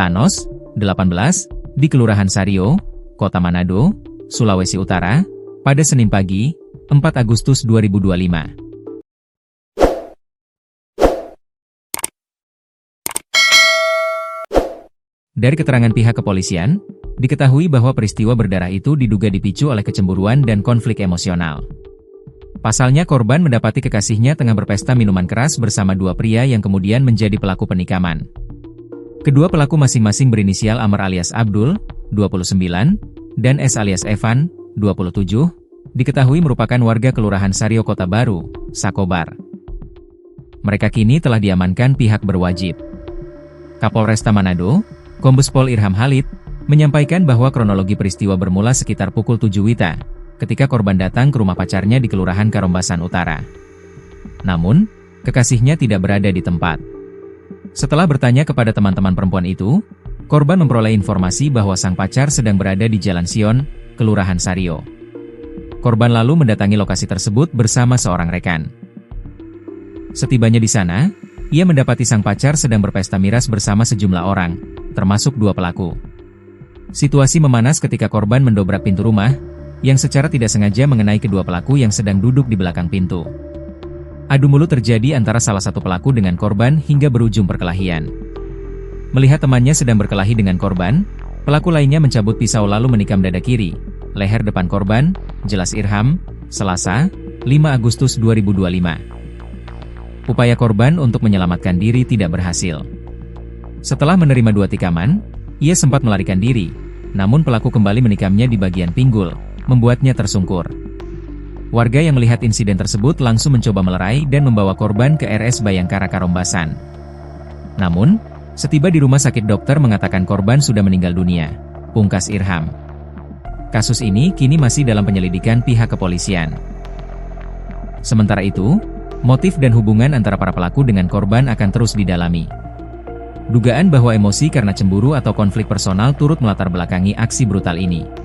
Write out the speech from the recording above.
Thanos, 18, di Kelurahan Sario, Kota Manado, Sulawesi Utara, pada Senin pagi, 4 Agustus 2025. Dari keterangan pihak kepolisian, diketahui bahwa peristiwa berdarah itu diduga dipicu oleh kecemburuan dan konflik emosional. Pasalnya korban mendapati kekasihnya tengah berpesta minuman keras bersama dua pria yang kemudian menjadi pelaku penikaman. Kedua pelaku masing-masing berinisial Amr alias Abdul, 29, dan S alias Evan, 27, diketahui merupakan warga Kelurahan Sario Kota Baru, Sakobar. Mereka kini telah diamankan pihak berwajib. Kapolresta Manado, Kombes Pol Irham Khalid, menyampaikan bahwa kronologi peristiwa bermula sekitar pukul 7 WITA, ketika korban datang ke rumah pacarnya di Kelurahan Karombasan Utara. Namun, kekasihnya tidak berada di tempat. Setelah bertanya kepada teman-teman perempuan itu, korban memperoleh informasi bahwa sang pacar sedang berada di Jalan Sion, Kelurahan Sario. Korban lalu mendatangi lokasi tersebut bersama seorang rekan. Setibanya di sana, ia mendapati sang pacar sedang berpesta miras bersama sejumlah orang, termasuk dua pelaku. Situasi memanas ketika korban mendobrak pintu rumah, yang secara tidak sengaja mengenai kedua pelaku yang sedang duduk di belakang pintu. Adu mulut terjadi antara salah satu pelaku dengan korban hingga berujung perkelahian. Melihat temannya sedang berkelahi dengan korban, pelaku lainnya mencabut pisau lalu menikam dada kiri, leher depan korban, jelas Irham, Selasa, 5 Agustus 2025. Upaya korban untuk menyelamatkan diri tidak berhasil. Setelah menerima dua tikaman, ia sempat melarikan diri, namun pelaku kembali menikamnya di bagian pinggul, membuatnya tersungkur. Warga yang melihat insiden tersebut langsung mencoba melerai dan membawa korban ke RS Bayangkara Karombasan. Namun, setiba di rumah sakit dokter mengatakan korban sudah meninggal dunia, pungkas Irham. Kasus ini kini masih dalam penyelidikan pihak kepolisian. Sementara itu, motif dan hubungan antara para pelaku dengan korban akan terus didalami. Dugaan bahwa emosi karena cemburu atau konflik personal turut melatar belakangi aksi brutal ini.